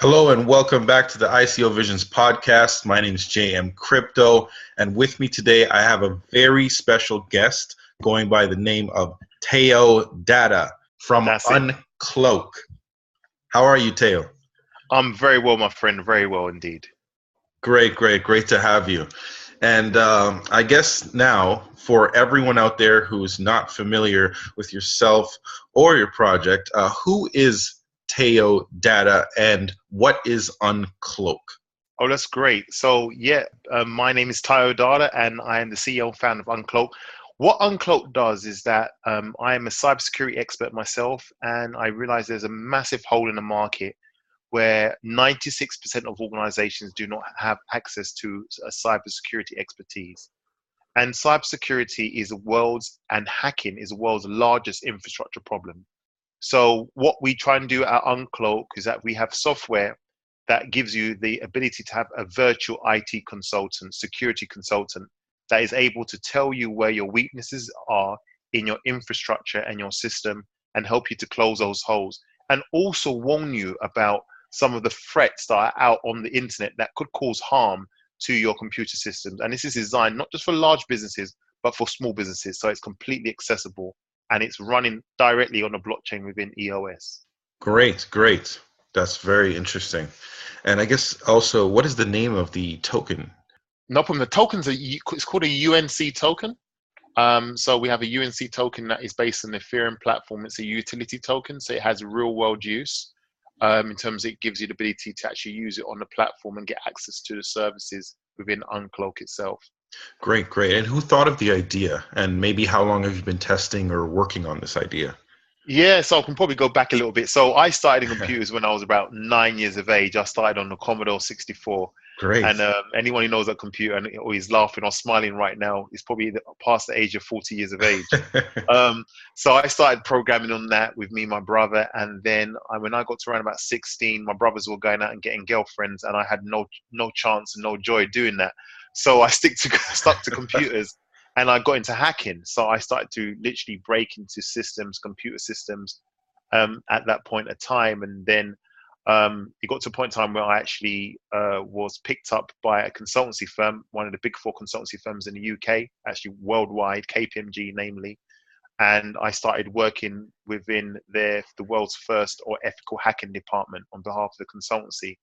Hello and welcome back to the ICOVISIONS podcast. My name is JM Crypto, and with me today I have a very special guest going by the name of Teo Dada from That's it. Uncloak. How are you, Teo? I'm very well, my friend. Very well indeed. Great to have you. And I guess now, for everyone out there who's not familiar with yourself or your project, who is Teo Dada and what is Uncloak? Oh, that's great. So, yeah, my name is Dada, and I am the CEO and founder of Uncloak. What Uncloak does is that I am a cybersecurity expert myself, and I realize there's a massive hole in the market where 96% of organizations do not have access to a cybersecurity expertise. And cybersecurity is the world's, and hacking is the world's largest infrastructure problem. So what we try and do at Uncloak is that we have software that gives you the ability to have a virtual IT consultant, security consultant, that is able to tell you where your weaknesses are in your infrastructure and your system and help you to close those holes. And also warn you about some of the threats that are out on the internet that could cause harm to your computer systems. And this is designed not just for large businesses, but for small businesses. So it's completely accessible and it's running directly on a blockchain within EOS. Great. That's very interesting. And I guess also, what is the name of the token? No problem. The tokens it's called a UNC token. So we have a UNC token that is based on the Ethereum platform. It's a utility token, so it has real world use. In terms of it gives you the ability to actually use it on the platform and get access to the services within Uncloak itself. Great. And who thought of the idea? And maybe how long have you been testing or working on this idea? Yeah, so I can probably go back a little bit. So I started in computers when I was about 9 years of age. I started on the Commodore 64. And Great. anyone who knows a computer or is laughing or smiling right now is probably past the age of 40 years of age. So I started programming on that with me and my brother. And then when I got to around about 16, my brothers were going out and getting girlfriends, and I had no chance and no joy doing that. So I stuck to computers, and I got into hacking. So I started to literally break into systems, computer systems, at that point of time. And then it got to a point in time where I actually was picked up by a consultancy firm, one of the big four consultancy firms in the UK, actually worldwide, KPMG namely. And I started working within the world's first or ethical hacking department on behalf of the consultancy.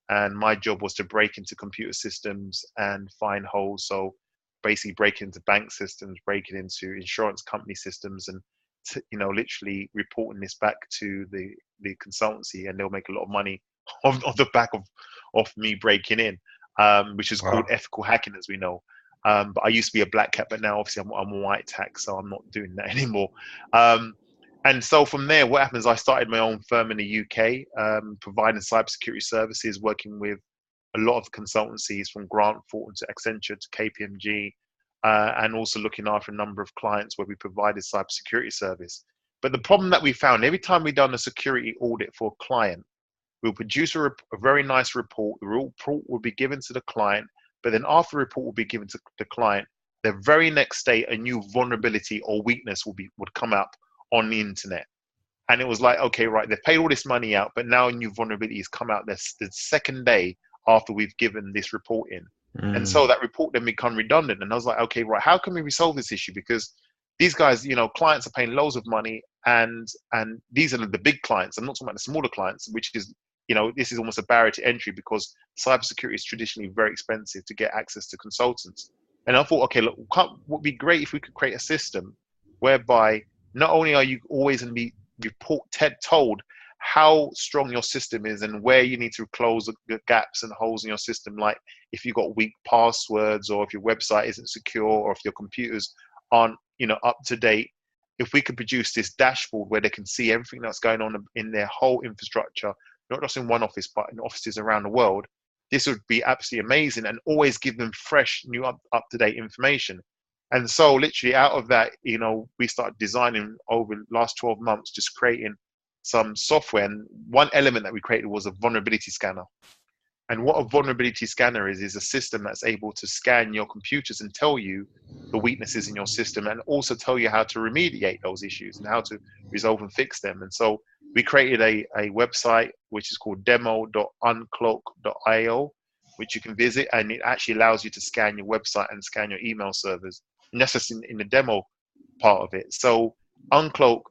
And my job was to break into computer systems and find holes. So basically breaking into bank systems, breaking into insurance company systems, and literally reporting this back to the consultancy, and they'll make a lot of money on the back of me breaking in, which is called Wow. ethical hacking, as we know. But I used to be a black hat, but now obviously I'm a white hat, so I'm not doing that anymore. And so from there, what happens? I started my own firm in the UK, providing cybersecurity services, working with a lot of consultancies from Grant Thornton to Accenture to KPMG, and also looking after a number of clients where we provided cybersecurity service. But the problem that we found, every time we done a security audit for a client, we'll produce a very nice report. The report will be given to the client, but then after the report will be given to the client, the very next day, a new vulnerability or weakness would come up on the internet. And it was like, okay, right, they've paid all this money out, but now a new vulnerability has come out the second day after we've given this report in. And so Mm. that report then become redundant. And I was like, okay, right, how can we resolve this issue? Because these guys, clients are paying loads of money, and these are the big clients. I'm not talking about the smaller clients, which is, this is almost a barrier to entry because cybersecurity is traditionally very expensive to get access to consultants. And I thought, okay, look, would be great if we could create a system whereby not only are you always going to be told how strong your system is and where you need to close the gaps and holes in your system, like if you've got weak passwords, or if your website isn't secure, or if your computers aren't up to date. If we could produce this dashboard where they can see everything that's going on in their whole infrastructure, not just in one office but in offices around the world, this would be absolutely amazing, and always give them fresh, new, up to date information. And so literally out of that, we started designing over the last 12 months, just creating some software. And one element that we created was a vulnerability scanner. And what a vulnerability scanner is a system that's able to scan your computers and tell you the weaknesses in your system, and also tell you how to remediate those issues and how to resolve and fix them. And so we created a website which is called demo.uncloak.io, which you can visit, and it actually allows you to scan your website and scan your email servers. And that's just in the demo part of it. So Uncloak,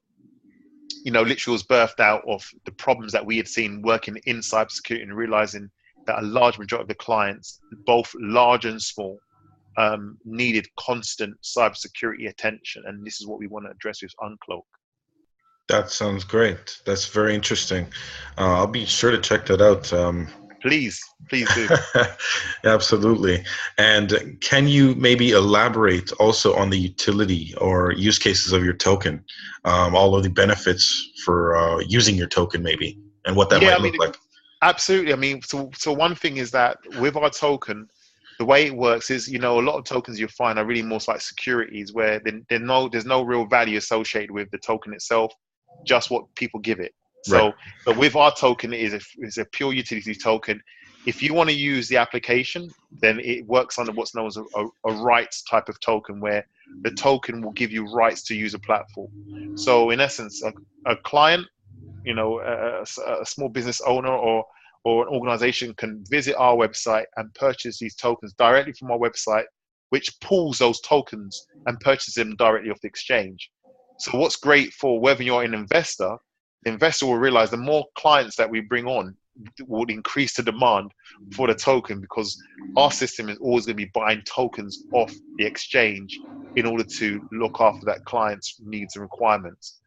literally was birthed out of the problems that we had seen working in cybersecurity, and realizing that a large majority of the clients, both large and small, needed constant cybersecurity attention. And this is what we want to address with Uncloak. That sounds great. That's very interesting. I'll be sure to check that out. Please do. Absolutely. And can you maybe elaborate also on the utility or use cases of your token, all of the benefits for using your token maybe, and what that might look like? Absolutely. I mean, so one thing is that with our token, the way it works is, a lot of tokens you'll find are really more like securities, where there's no real value associated with the token itself, just what people give it. So, right. But with our token, it is a pure utility token. If you want to use the application, then it works under what's known as a rights type of token, where the token will give you rights to use a platform. So in essence, a client, a small business owner or an organization can visit our website and purchase these tokens directly from our website, which pulls those tokens and purchases them directly off the exchange. So what's great for whether you're an investor, the investor will realize the more clients that we bring on would increase the demand for the token, because our system is always going to be buying tokens off the exchange in order to look after that client's needs and requirements.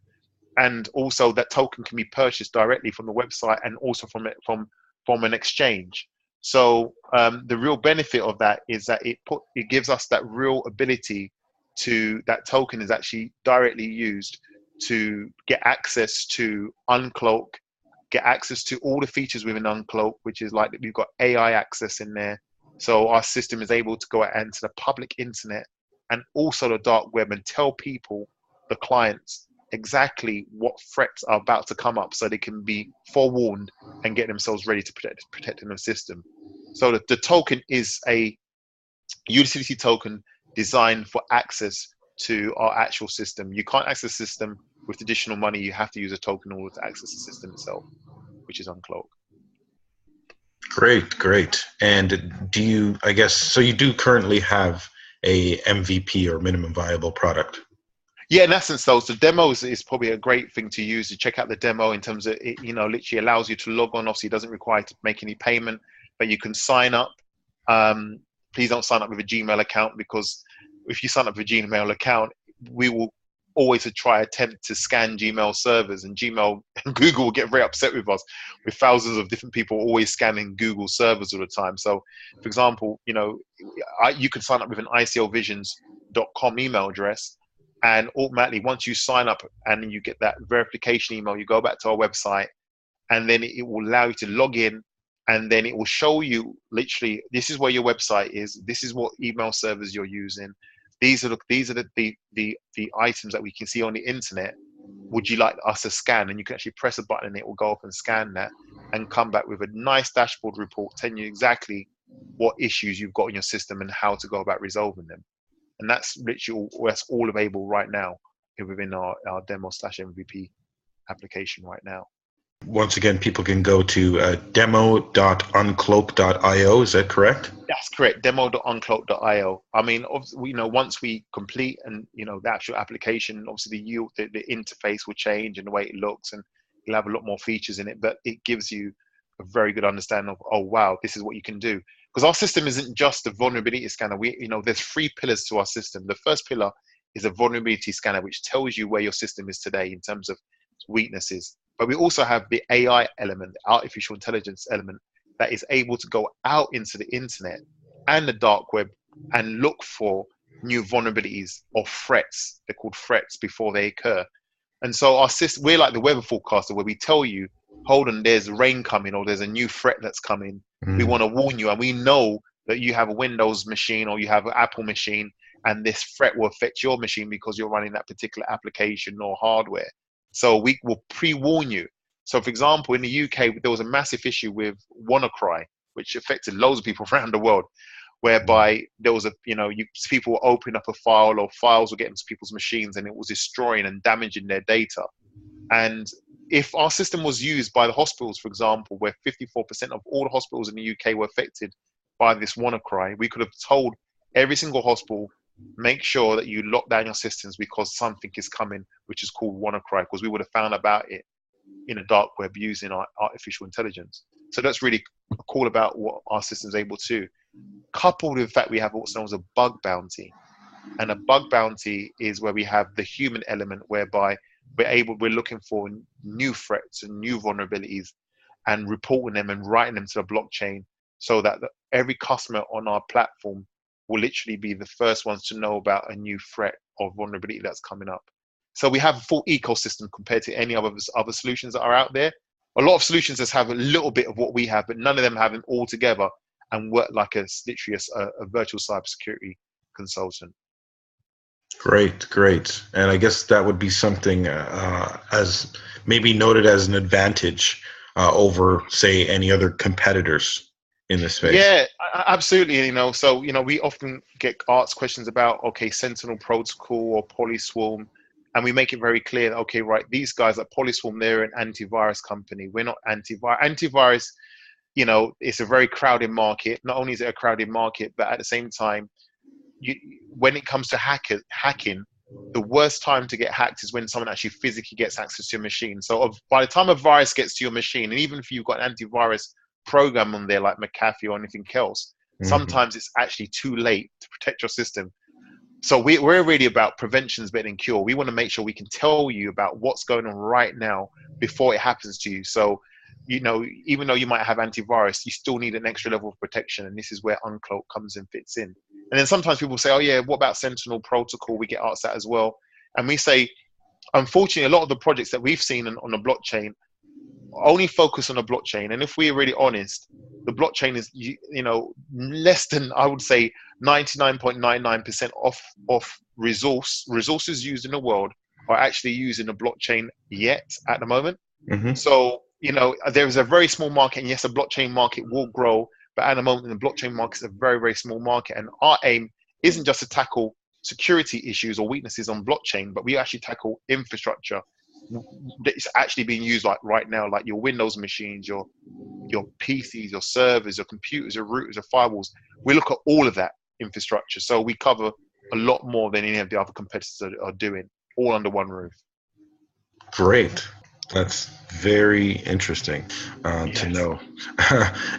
And also that token can be purchased directly from the website and also from an exchange. So the real benefit of that is that it gives us that real ability to, that token is actually directly used to get access to Uncloak, get access to all the features within Uncloak, which is like we've got AI access in there. So our system is able to go out into the public internet and also the dark web and tell people, the clients, exactly what threats are about to come up, so they can be forewarned and get themselves ready to protect in the system. So the token is a utility token designed for access to our actual system. You can't access the system with additional money. You have to use a token in order to access the system itself, which is Uncloak. Great. And so you do currently have a MVP, or minimum viable product? Yeah, in essence, though, so demo is probably a great thing to use. To check out the demo in terms of it, literally allows you to log on. Obviously, it doesn't require you to make any payment, but you can sign up. Please don't sign up with a Gmail account, because if you sign up with a Gmail account, we will always attempt to scan Gmail servers, and Gmail and Google will get very upset with us, with thousands of different people always scanning Google servers all the time. So, for example, you can sign up with an ICOVISIONS.com email address, and automatically, once you sign up and you get that verification email, you go back to our website, and then it will allow you to log in, and then it will show you literally, this is where your website is, this is what email servers you're using, these are the items that we can see on the internet. Would you like us to scan? And you can actually press a button and it will go up and scan that and come back with a nice dashboard report telling you exactly what issues you've got in your system and how to go about resolving them. And that's literally that's all available right now within our demo/MVP application right now. Once again, people can go to demo.uncloak.io. Is that correct? That's correct. Demo.uncloak.io. I mean, obviously, once we complete and the actual application, obviously the interface will change and the way it looks, and you'll have a lot more features in it. But it gives you a very good understanding of, oh wow, this is what you can do. Because our system isn't just a vulnerability scanner. There's 3 pillars to our system. The first pillar is a vulnerability scanner, which tells you where your system is today in terms of weaknesses. But we also have the AI element, the artificial intelligence element, that is able to go out into the internet and the dark web and look for new vulnerabilities or threats. They're called threats before they occur. And so our system, we're like the weather forecaster, where we tell you, hold on, there's rain coming, or there's a new threat that's coming. We want to warn you, and we know that you have a Windows machine or you have an Apple machine, and this threat will affect your machine because you're running that particular application or hardware. So we will pre-warn you. So, for example, in the UK, there was a massive issue with WannaCry, which affected loads of people around the world, whereby there was people were opening up a file, or files were getting to people's machines, and it was destroying and damaging their data. And if our system was used by the hospitals, for example, where 54% of all the hospitals in the UK were affected by this WannaCry, we could have told every single hospital, make sure that you lock down your systems because something is coming, which is called WannaCry, because we would have found about it in a dark web using our artificial intelligence. So that's really cool about what our system is able to. Coupled with the fact we have what's known as a bug bounty. And a bug bounty is where we have the human element, whereby we're looking for new threats and new vulnerabilities and reporting them and writing them to the blockchain, so that every customer on our platform will literally be the first ones to know about a new threat or vulnerability that's coming up. So we have a full ecosystem compared to any other solutions that are out there. A lot of solutions just have a little bit of what we have, but none of them have them all together and work like literally a virtual cybersecurity consultant. Great, great. And I guess that would be something as maybe noted as an advantage over, say, any other competitors in this space. Yeah, absolutely. So, we often get asked questions about, okay, Sentinel Protocol or Polyswarm, and we make it very clear that, okay, right, these guys at Polyswarm, they're an antivirus company. We're not antivirus. Antivirus, it's a very crowded market. Not only is it a crowded market, but at the same time, when it comes to hacking, the worst time to get hacked is when someone actually physically gets access to your machine. So by the time a virus gets to your machine, and even if you've got an antivirus program on there like McAfee or anything else, sometimes it's actually too late to protect your system. So we're really about prevention is better than cure. We want to make sure we can tell you about what's going on right now before it happens to you. So, even though you might have antivirus, you still need an extra level of protection. And this is where Uncloak comes and fits in. And then sometimes people say, oh yeah, what about Sentinel Protocol? We get asked that as well. And we say, unfortunately, a lot of the projects that we've seen on the blockchain only focus on the blockchain. And if we're really honest, the blockchain is, less than, I would say, 99.99% off resources used in the world are actually using the blockchain yet at the moment. So, there is a very small market, and yes, the blockchain market will grow, but at the moment, the blockchain market is a very, very small market. And our aim isn't just to tackle security issues or weaknesses on blockchain, but we actually tackle infrastructure that's actually being used like right now, like your Windows machines, your PCs, your servers, your computers, your routers, your firewalls. We look at all of that infrastructure. So we cover a lot more than any of the other competitors are doing, all under one roof. Great. That's very interesting to know.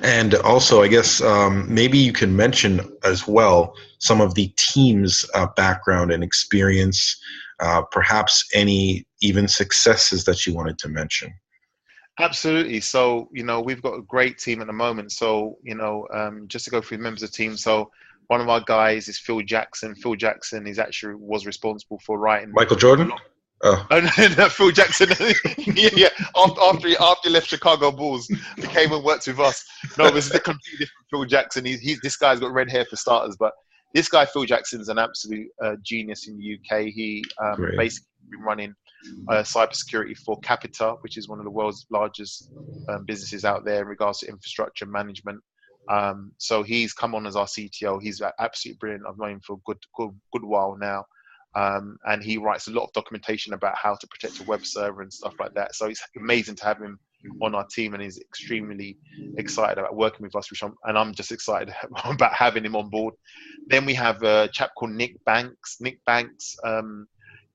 And also, I guess maybe you can mention as well some of the team's background and experience, perhaps any even successes that you wanted to mention. Absolutely. So, we've got a great team at the moment. So, just to go through the members of the team. So one of our guys is Phil Jackson. Phil Jackson was responsible for writing Michael Jordan? Oh no, Phil Jackson. yeah. After he left Chicago Bulls, he came and worked with us. No, this is a completely different Phil Jackson. This guy's got red hair for starters, but this guy Phil Jackson's an absolute genius in the UK. He basically been running cybersecurity for Capita, which is one of the world's largest businesses out there in regards to infrastructure management. So he's come on as our CTO. He's absolutely brilliant. I've known him for a good while now. And he writes a lot of documentation about how to protect a web server and stuff like that. So it's amazing to have him on our team, and he's extremely excited about working with us, I'm just excited about having him on board. Then we have a chap called Nick Banks. Nick Banks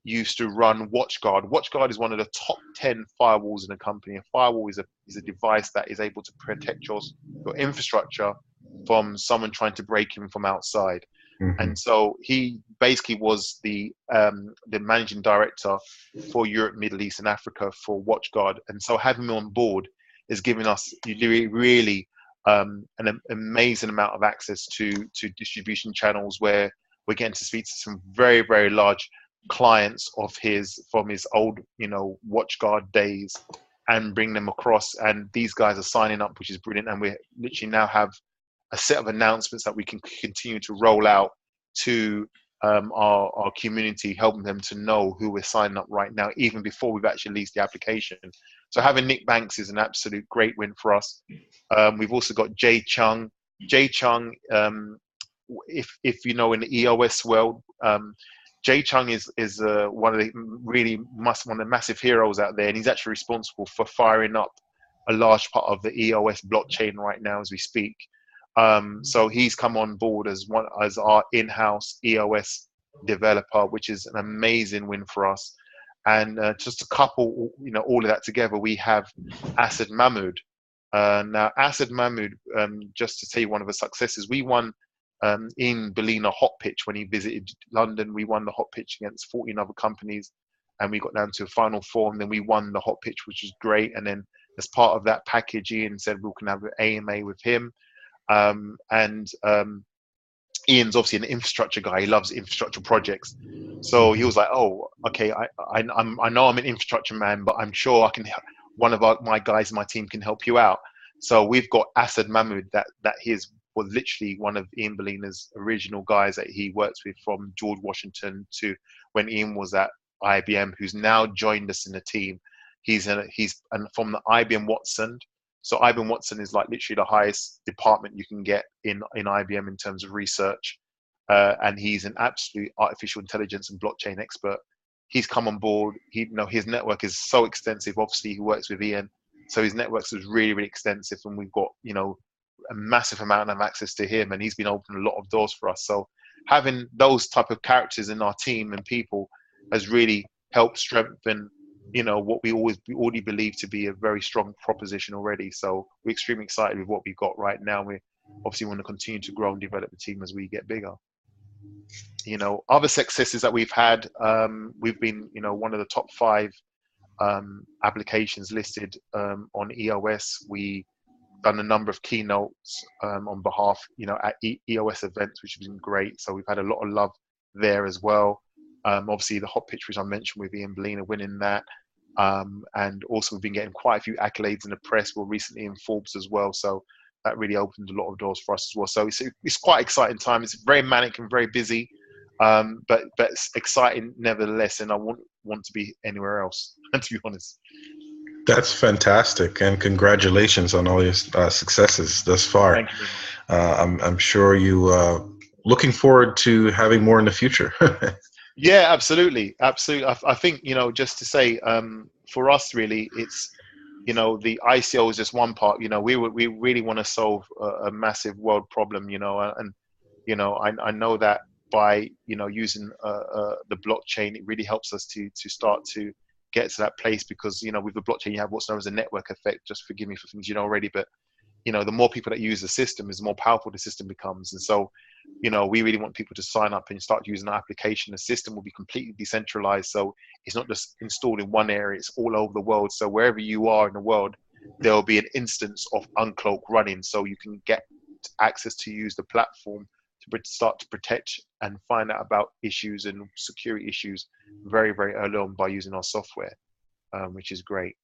used to run WatchGuard. WatchGuard is one of the top 10 firewalls in the company. A firewall is a device that is able to protect your infrastructure from someone trying to break in from outside. And so he basically was the managing director for Europe, Middle East, and Africa for WatchGuard. And so having him on board is giving us really an amazing amount of access to distribution channels, where we're getting to speak to some very, very large clients of his from his old, WatchGuard days, and bring them across. And these guys are signing up, which is brilliant. And we literally now have a set of announcements that we can continue to roll out to our community, helping them to know who we're signing up right now, even before we've actually released the application. So having Nick Banks is an absolute great win for us. We've also got Jay Chung. Jay Chung, if you know, in the EOS world, Jay Chung is one of the massive heroes out there, and he's actually responsible for firing up a large part of the EOS blockchain right now as we speak. So he's come on board as our in-house EOS developer, which is an amazing win for us. And just to couple, all of that together, we have Asad Mahmood. Now, Asad Mahmood, just to tell you one of the successes, we won in Bellina hot pitch when he visited London. We won the hot pitch against 14 other companies, and we got down to a final four, and then we won the hot pitch, which was great. And then as part of that package, Ian said we can have an AMA with him. Ian's obviously an infrastructure guy. He loves infrastructure projects. So he was like, oh, okay, I know I'm an infrastructure man, but I'm sure I can, one of my guys in my team can help you out. So we've got Asad Mahmood, that was literally one of Ian Bellina's original guys that he worked with from George Washington to when Ian was at IBM, who's now joined us in the team. He's from the IBM Watson. So IBM Watson is like literally the highest department you can get in IBM in terms of research. And he's an absolute artificial intelligence and blockchain expert. He's come on board. His network is so extensive. Obviously, he works with Ian, so his network is really, really extensive. And we've got, a massive amount of access to him, and he's been opening a lot of doors for us. So having those type of characters in our team and people has really helped strengthen what we already believe to be a very strong proposition already. So we're extremely excited with what we've got right now. We obviously want to continue to grow and develop the team as we get bigger. Other successes that we've had, we've been, one of the top 5 applications listed on EOS. We done a number of keynotes on behalf, at EOS events, which has been great. So we've had a lot of love there as well. Obviously, the hot pitch, which I mentioned with Ian Bellina winning that. And also we've been getting quite a few accolades in the press. We're recently in Forbes as well. So that really opened a lot of doors for us as well. So it's quite exciting time. It's very manic and very busy, but it's exciting nevertheless. And I want to be anywhere else, to be honest. That's fantastic, and congratulations on all your successes thus far. Thank you. I'm sure you looking forward to having more in the future. Yeah, absolutely. I think, just to say, for us, really, it's, the ICO is just one part. We really want to solve a massive world problem, and I know that by using the blockchain, it really helps us to start to get to that place, because with the blockchain you have what's known as a network effect. Just forgive me for things you know already, but the more people that use the system is the more powerful the system becomes. And so we really want people to sign up and start using our application. The system will be completely decentralized, so it's not just installed in one area, it's all over the world. So wherever you are in the world, there will be an instance of Uncloak running, so you can get access to use the platform to start to protect and find out about issues and security issues very, very early on by using our software, which is great.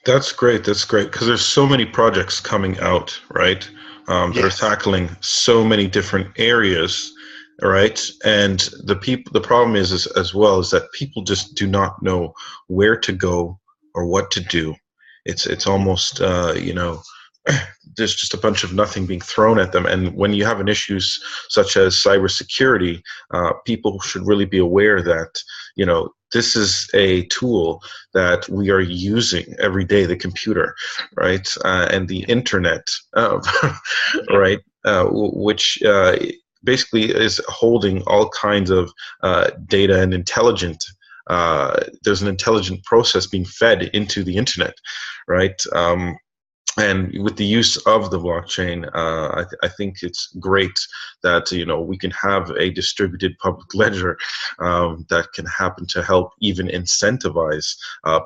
That's great. That's great, because there's so many projects coming out, right? That are tackling so many different areas, right? And the problem is as well is that people just do not know where to go or what to do. It's almost there's just a bunch of nothing being thrown at them. And when you have an issues such as cybersecurity, people should really be aware that, this is a tool that we are using every day, the computer, right? And the internet, right? Which basically is holding all kinds of data and there's an intelligent process being fed into the internet, right? And with the use of the blockchain, I think it's great that we can have a distributed public ledger that can happen to help even incentivize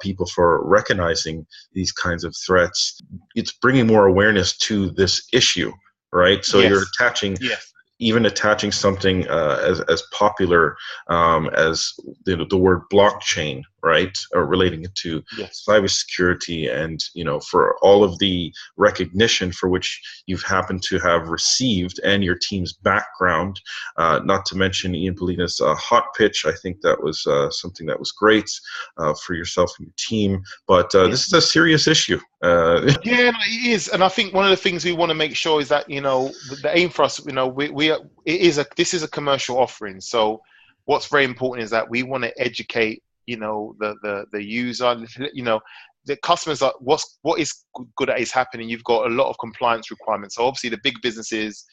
people for recognizing these kinds of threats. It's bringing more awareness to this issue, right? So you're attaching. Yes. Even attaching something as popular as the word blockchain, right? Or relating it to Yes. cybersecurity, and for all of the recognition for which you've happened to have received, and your team's background. Not to mention Ian Polina's hot pitch. I think that was something that was great for yourself and your team. But Yeah. this is a serious issue. Yeah, no, it is, and I think one of the things we want to make sure is that the aim for us, this is a commercial offering. So what's very important is that we want to educate, the user, the customers are what is good at is happening. You've got a lot of compliance requirements. So obviously the big businesses,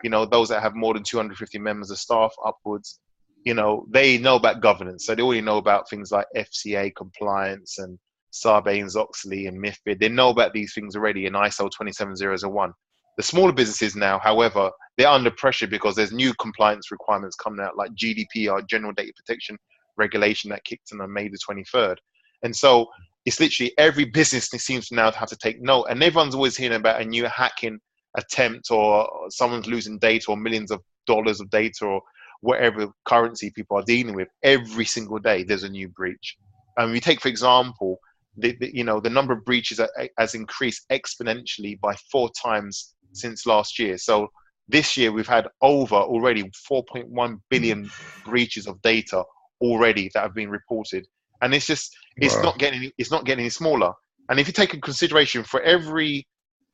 those that have more than 250 members of staff upwards, they know about governance. So they already know about things like FCA compliance and Sarbanes-Oxley and MiFID. They know about these things already in ISO 27001. The smaller businesses now, however, they're under pressure because there's new compliance requirements coming out, like GDPR, General Data Protection Regulation, that kicked in on May the 23rd. And so it's literally every business seems to now have to take note. And everyone's always hearing about a new hacking attempt, or someone's losing data, or millions of dollars of data, or whatever currency people are dealing with. Every single day there's a new breach. And we take, for example, the number of breaches has increased exponentially by 4 times since last year. So this year we've had over already 4.1 billion breaches of data already that have been reported, and it's Wow. not getting any smaller. And if you take in consideration, for every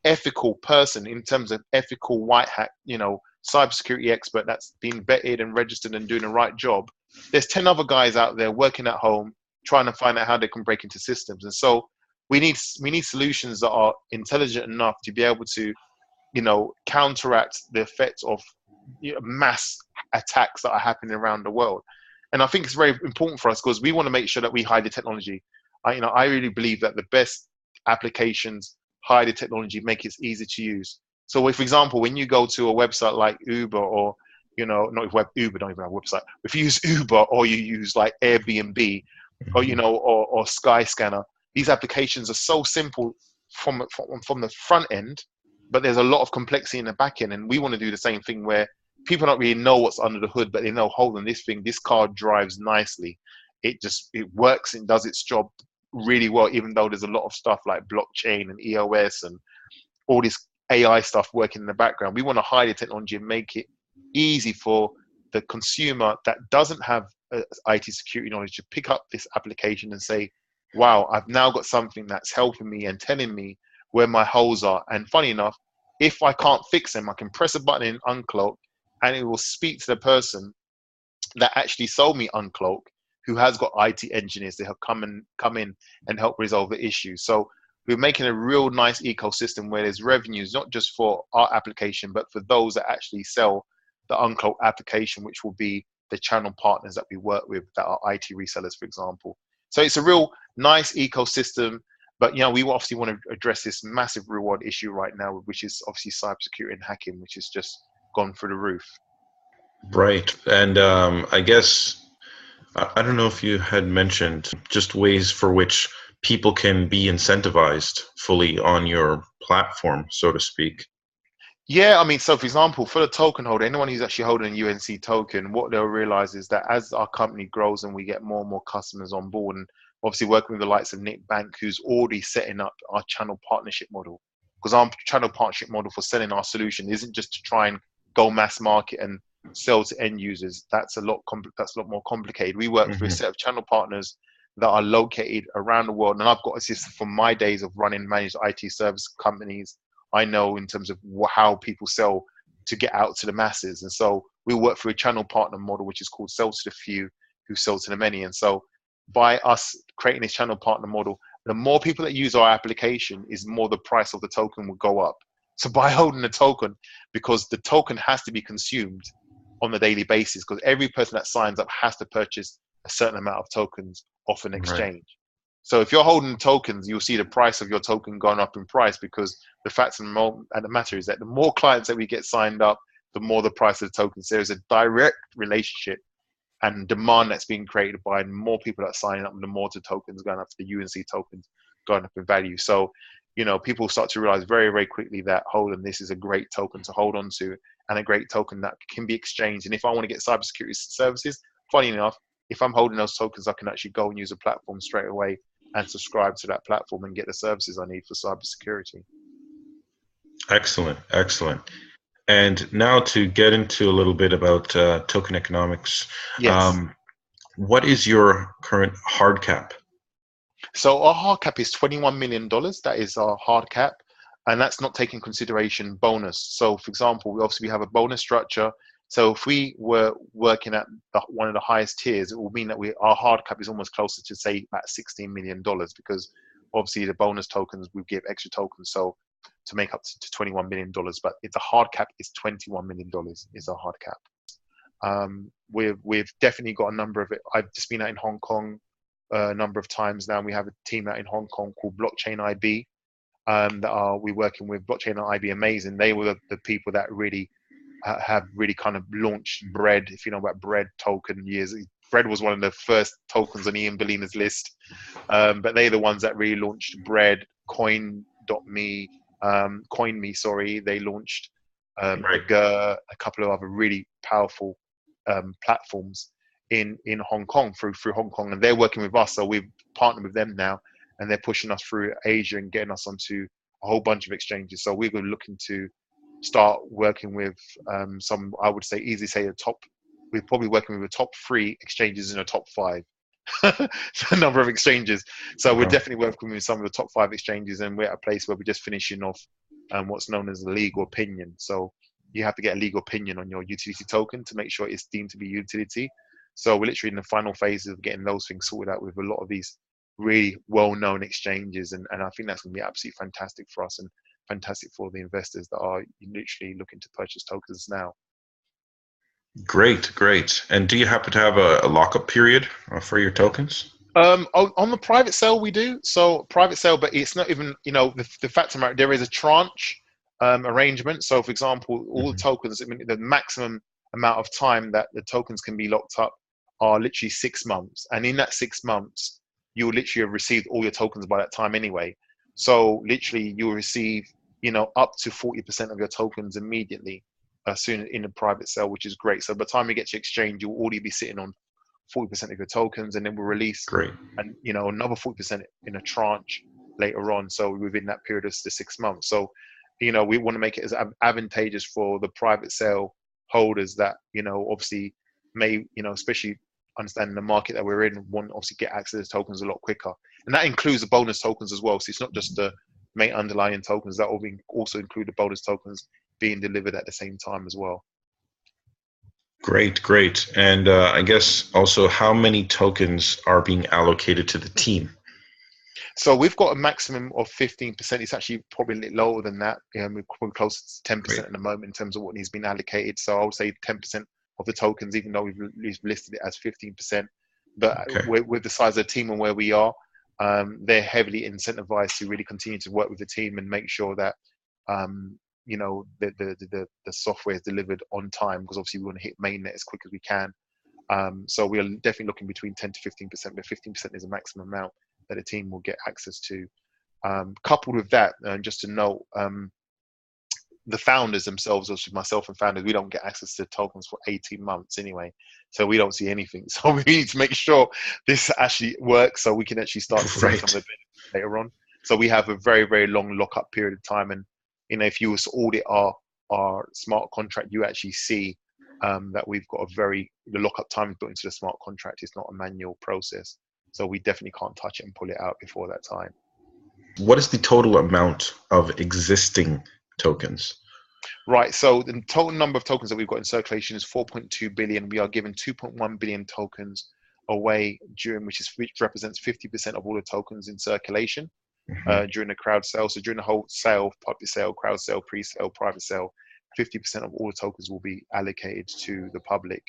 ethical person, in terms of ethical white hat, cybersecurity expert that's been vetted and registered and doing the right job, there's 10 other guys out there working at home trying to find out how they can break into systems. And so we need solutions that are intelligent enough to be able to, counteract the effects of mass attacks that are happening around the world. And I think it's very important for us because we want to make sure that we hide the technology. I really believe that the best applications hide the technology, make it easy to use. So, if, for example, when you go to a website like Uber, or not Uber, don't even have a website. If you use Uber, or you use like Airbnb, or or Skyscanner, these applications are so simple from the front end, but there's a lot of complexity in the back end. And we want to do the same thing, where people don't really know what's under the hood, but they know, hold on, this car drives nicely. It works and does its job really well, even though there's a lot of stuff like blockchain and EOS and all this AI stuff working in the background. We want to hide the technology and make it easy for the consumer that doesn't have IT security knowledge to pick up this application and say, wow, I've now got something that's helping me and telling me where my holes are. And funny enough, if I can't fix them, I can press a button in Uncloak and it will speak to the person that actually sold me Uncloak, who has got IT engineers that have come in and help resolve the issue. So we're making a real nice ecosystem where there's revenues, not just for our application, but for those that actually sell the Uncloak application, which will be the channel partners that we work with that are IT resellers, for example. So it's a real nice ecosystem, but we obviously want to address this massive reward issue right now, which is obviously cybersecurity and hacking, which has just gone through the roof. Right. And I guess, I don't know if you had mentioned just ways for which people can be incentivized fully on your platform, so to speak. Yeah, I mean, so for example, for the token holder, anyone who's actually holding a UNC token, what they'll realize is that as our company grows and we get more and more customers on board, and obviously working with the likes of Nick Bank, who's already setting up our channel partnership model, because our channel partnership model for selling our solution isn't just to try and go mass market and sell to end users. That's a lot more complicated. We work through a set of channel partners that are located around the world, and I've got a system from my days of running managed IT service companies. I know in terms of how people sell to get out to the masses. And so we work through a channel partner model, which is called sell to the few who sell to the many. And so by us creating this channel partner model, the more people that use our application is more the price of the token will go up. So by holding the token, because the token has to be consumed on a daily basis, because every person that signs up has to purchase a certain amount of tokens off an exchange. Right. So if you're holding tokens, you'll see the price of your token going up in price, because the fact of the matter is that the more clients that we get signed up, the more the price of the tokens. There is a direct relationship and demand that's being created by more people that are signing up, and the more the tokens going up, the UNC tokens going up in value. So, people start to realize very, very quickly that, hold on, this is a great token to hold on to, and a great token that can be exchanged. And if I want to get cybersecurity services, funny enough, if I'm holding those tokens, I can actually go and use a platform straight away and subscribe to that platform and get the services I need for cybersecurity. Excellent, excellent. And now to get into a little bit about token economics, Yes. what is your current hard cap? So our hard cap is $21 million. That is our hard cap. And that's not taking consideration bonus. So for example, we have a bonus structure. So if we were working at one of the highest tiers, it will mean that our hard cap is almost closer to, say, about $16 million, because obviously the bonus tokens, we give extra tokens. So to make up to $21 million, but the hard cap is $21 million is our hard cap. We've definitely got a number of it. I've just been out in Hong Kong a number of times now. We have a team out in Hong Kong called Blockchain IB we're working with. Blockchain IB, amazing. They were the people that really have really kind of launched Bread. If you know about Bread token, Bread was one of the first tokens on Ian Bellina's list, but they're the ones that really launched Bread. Coin.me, CoinMe, sorry, they launched Right. a couple of other really powerful platforms in Hong Kong through Hong Kong, and they're working with us. So we've partnered with them now, and they're pushing us through Asia and getting us onto a whole bunch of exchanges. So we're looking to start working with some, I would say, easily say we're probably working with the top 3 exchanges in the top 5. A number of exchanges. So we're definitely working with some of the top 5 exchanges, and we're at a place where we're just finishing off what's known as a legal opinion. So you have to get a legal opinion on your utility token to make sure it's deemed to be utility. So we're literally in the final phases of getting those things sorted out with a lot of these really well-known exchanges, and I think that's going to be absolutely fantastic for us and fantastic for the investors that are literally looking to purchase tokens now. Great, great. And do you happen to have a lockup period for your tokens? On the private sale, we do. So private sale, but it's not even, the fact of the matter, there is a tranche arrangement. So for example, all the tokens, I mean, the maximum amount of time that the tokens can be locked up are literally 6 months. And in that 6 months, you will literally have received all your tokens by that time anyway. So literally you'll receive, up to 40% of your tokens immediately soon in a private sale, which is great. So by the time you get to exchange, you'll already be sitting on 40% of your tokens, and then we'll release Great. and another 40% in a tranche later on. So within that period of the 6 months. So we want to make it as advantageous for the private sale holders that obviously may especially understanding the market that we're in, want to obviously get access to tokens a lot quicker, and that includes the bonus tokens as well. So it's not just the main underlying tokens, that will also include the bonus tokens being delivered at the same time as well. Great, great. And I guess also, how many tokens are being allocated to the team? So we've got a maximum of 15%. It's actually probably a little lower than that. We're probably close to 10% at the moment in terms of what needs been allocated. So I would say 10% of the tokens, even though we've listed it as 15%. But with the size of the team and where we are, they're heavily incentivized to really continue to work with the team and make sure that the software is delivered on time, because obviously we want to hit mainnet as quick as we can. So we are definitely looking between 10 to 15%, but 15% is the maximum amount that a team will get access to. Coupled with that, just to note, the founders themselves, also myself and founders, we don't get access to tokens for 18 months anyway, so we don't see anything. So we need to make sure this actually works so we can actually start seeing some of the benefits later on. So we have a very, very long lockup period of time, and if you was to audit our smart contract, you actually see that we've got the lockup time is built into the smart contract. It's not a manual process, so we definitely can't touch it and pull it out before that time. What is the total amount of existing tokens? Right, so the total number of tokens that we've got in circulation is 4.2 billion. We are giving 2.1 billion tokens away which represents 50% of all the tokens in circulation during the crowd sale. So during the whole sale, public sale, crowd sale, pre-sale, private sale, 50% of all the tokens will be allocated to the public,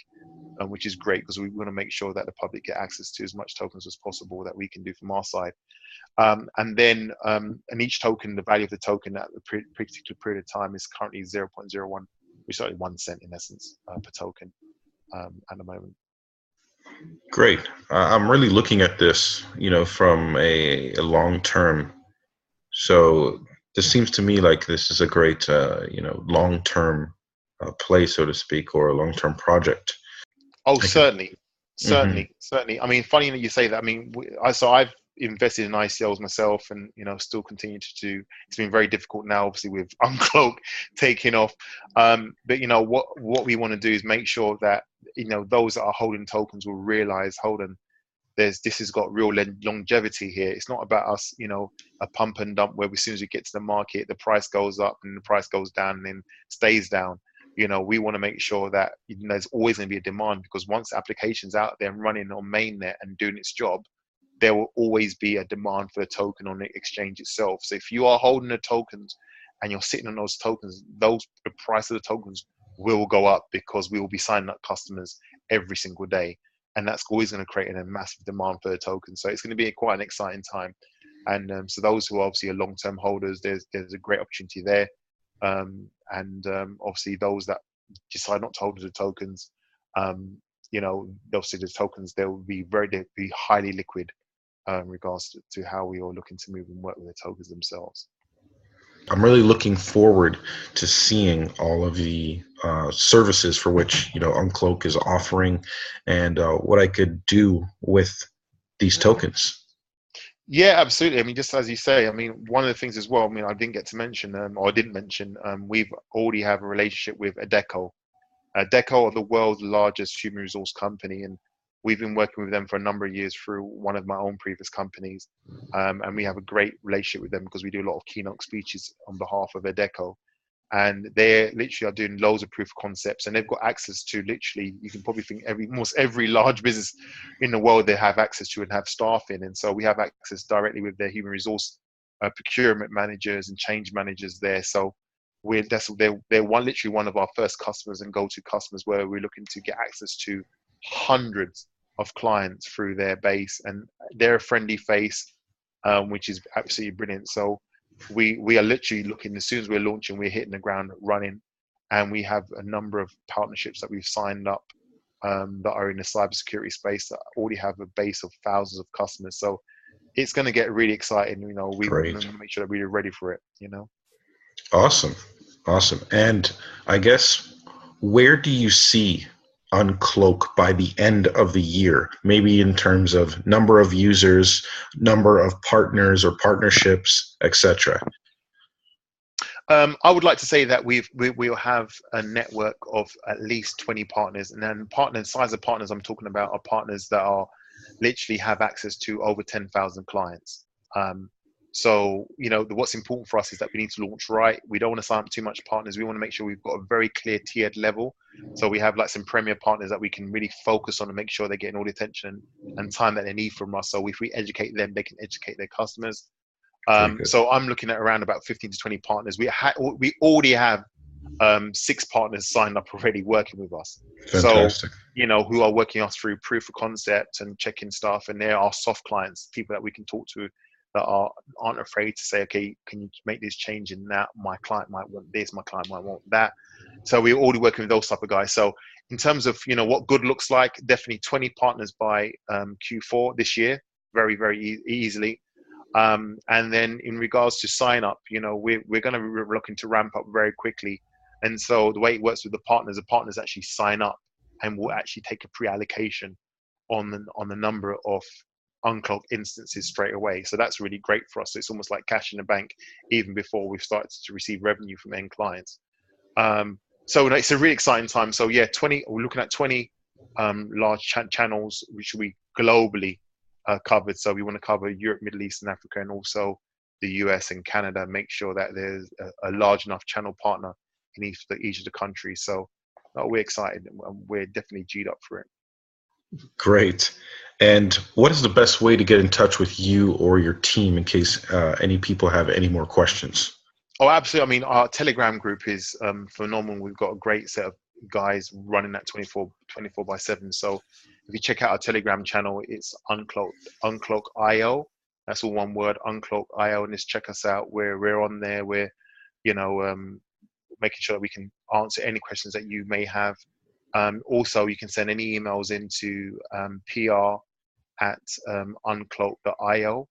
which is great because we want to make sure that the public get access to as much tokens as possible that we can do from our side. And then each token, the value of the token at the particular period of time is currently 0.01, which is only 1 cent in essence per token at the moment. Great. I'm really looking at this, from a long term. So this seems to me like this is a great, long term play, so to speak, or a long term project. Oh, certainly. Hmm. Certainly. I mean, funny that you say that. I mean, I've invested in ICOs myself, and still continue to do. It's been very difficult now, obviously, with Uncloak taking off. But what we want to do is make sure that those that are holding tokens will realize, hold on, this has got real longevity here. It's not about us, a pump and dump where as soon as we get to the market, the price goes up and the price goes down and then stays down. We want to make sure that there's always going to be a demand, because once the application's out there and running on mainnet and doing its job, there will always be a demand for the token on the exchange itself. So if you are holding the tokens and you're sitting on those tokens, the price of the tokens will go up, because we will be signing up customers every single day. And that's always going to create a massive demand for the token. So it's going to be quite an exciting time. And so those who obviously are long-term holders, there's a great opportunity there. Obviously those that decide not to hold the tokens, obviously the tokens, they'll be highly liquid in regards to how we are looking to move and work with the tokens themselves. I'm really looking forward to seeing all of the services for which Uncloak is offering, and what I could do with these tokens. Yeah, absolutely. I mean, just as you say, I mean, one of the things as well, I mean, I didn't get to mention, or I didn't mention, we've already have a relationship with Adecco. Adecco are the world's largest human resource company, and we've been working with them for a number of years through one of my own previous companies. And we have a great relationship with them because we do a lot of keynote speeches on behalf of Adecco. And they literally are doing loads of proof of concepts, and they've got access to literally, you can probably think almost every large business in the world they have access to and have staff in. And so we have access directly with their human resource procurement managers and change managers there. So they're literally one of our first customers and go-to customers, where we're looking to get access to hundreds of clients through their base, and they're a friendly face, which is absolutely brilliant. So we are literally looking, as soon as we're launching, we're hitting the ground running, and we have a number of partnerships that we've signed up that are in the cybersecurity space that already have a base of thousands of customers. So it's going to get really exciting. We want Great. to make sure that we're ready for it. Awesome. Awesome. And I guess, where do you see Uncloak by the end of the year? Maybe in terms of number of users, number of partners or partnerships, etc. I would like to say that we'll have a network of at least 20 partners, and then size of partners I'm talking about are partners that are literally have access to over 10,000 clients. So what's important for us is that we need to launch right. We don't want to sign up too much partners. We want to make sure we've got a very clear tiered level. So we have like some premier partners that we can really focus on and make sure they're getting all the attention and time that they need from us. So if we educate them, they can educate their customers. Very good. So I'm looking at around about 15 to 20 partners. We already have 6 partners signed up already working with us. Fantastic. So, who are working us through proof of concept and checking stuff. And they're our soft clients, people that we can talk to that aren't afraid to say, okay, can you make this change in that? My client might want this, my client might want that. So we're already working with those type of guys. So in terms of, what good looks like, definitely 20 partners by Q4 this year, very, very easily. And then in regards to sign up, we're going to be looking to ramp up very quickly. And so the way it works with the partners actually sign up and will actually take a pre-allocation on the number of Uncloak instances straight away. So that's really great for us. So it's almost like cash in the bank even before we've started to receive revenue from end clients. So it's a really exciting time. So yeah, we're looking at 20 large channels which will be globally covered. So we want to cover Europe, Middle East, and Africa, and also the US and Canada. Make sure that there's a large enough channel partner in each of the countries. So we're excited. We're definitely G'd up for it. Great. And what is the best way to get in touch with you or your team in case any people have any more questions? Oh, absolutely. I mean, our Telegram group is phenomenal. We've got a great set of guys running that 24/7. So if you check out our Telegram channel, it's Uncloak.io. That's all one word, Uncloak.io, and just check us out. We're on there. We're making sure that we can answer any questions that you may have. Also, you can send any emails into pr@uncloak.io.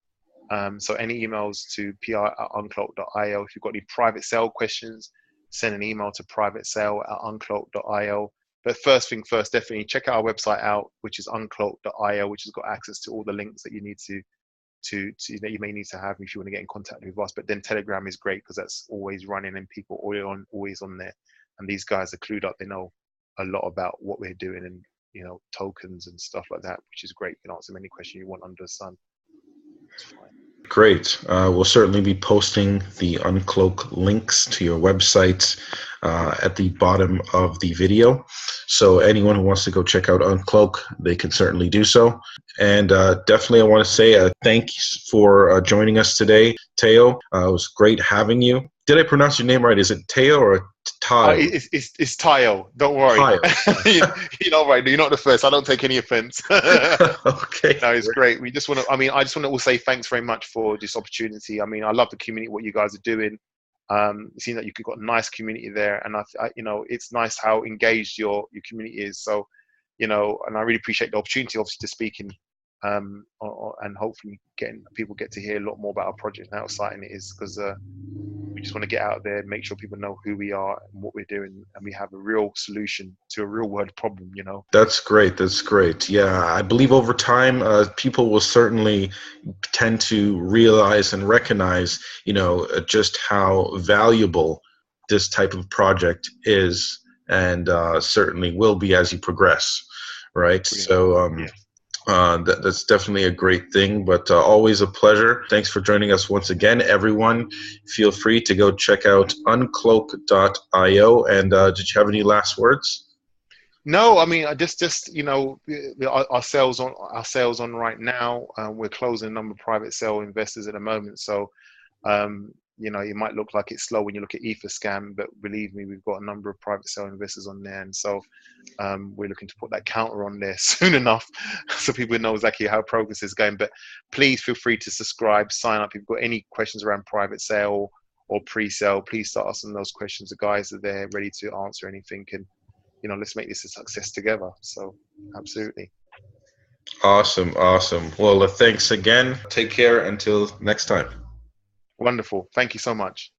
So any emails to pr@uncloak.io. If you've got any private sale questions, send an email to privatesale@uncloak.io. But first thing first, definitely check our website out, which is uncloak.io, which has got access to all the links that you need to that you may need to have if you want to get in contact with us. But then Telegram is great because that's always running and people always on there. And these guys are clued up. They know a lot about what we're doing and, you know, tokens and stuff like that, which is great. You can answer any question you want under the sun. It's fine. Great. We'll certainly be posting the Uncloak links to your website at the bottom of the video. So anyone who wants to go check out Uncloak, they can certainly do so. And definitely I want to say thanks for joining us today, Teo. It was great having you. Did I pronounce your name right? Is it Teo or Tayo? It's Tayo. Don't worry. You know, right? You're not the first. I don't take any offense. Okay. No, it's great. We just want to. I mean, I just want to say thanks very much for this opportunity. I mean, I love the community, what you guys are doing. It seems that you've got a nice community there, and I you know, it's nice how engaged your community is. So, you know, and I really appreciate the opportunity, obviously, to speak in, and hopefully people get to hear a lot more about our project and how exciting it is, because we just want to get out there, make sure people know who we are and what we're doing, and we have a real solution to a real world problem, you know. That's great. That's great. Yeah, I believe over time, people will certainly tend to realize and recognize, you know, just how valuable this type of project is, and certainly will be as you progress, right? Brilliant. So Yeah. that's definitely a great thing, but always a pleasure. Thanks for joining us once again, everyone. Feel free to go check out uncloak.io. And did you have any last words? No, I mean, I just you know, our sales on right now. We're closing a number of private sale investors at the moment, so you know, it might look like it's slow when you look at Etherscan, but believe me, we've got a number of private sale investors on there, and so we're looking to put that counter on there soon enough, so people know exactly how progress is going. But please feel free to subscribe, sign up. If you've got any questions around private sale or pre-sale, please start asking those questions. The guys are there ready to answer anything, and you know, let's make this a success together. So, absolutely. Awesome. Awesome. Well, thanks again. Take care until next time. Wonderful. Thank you so much.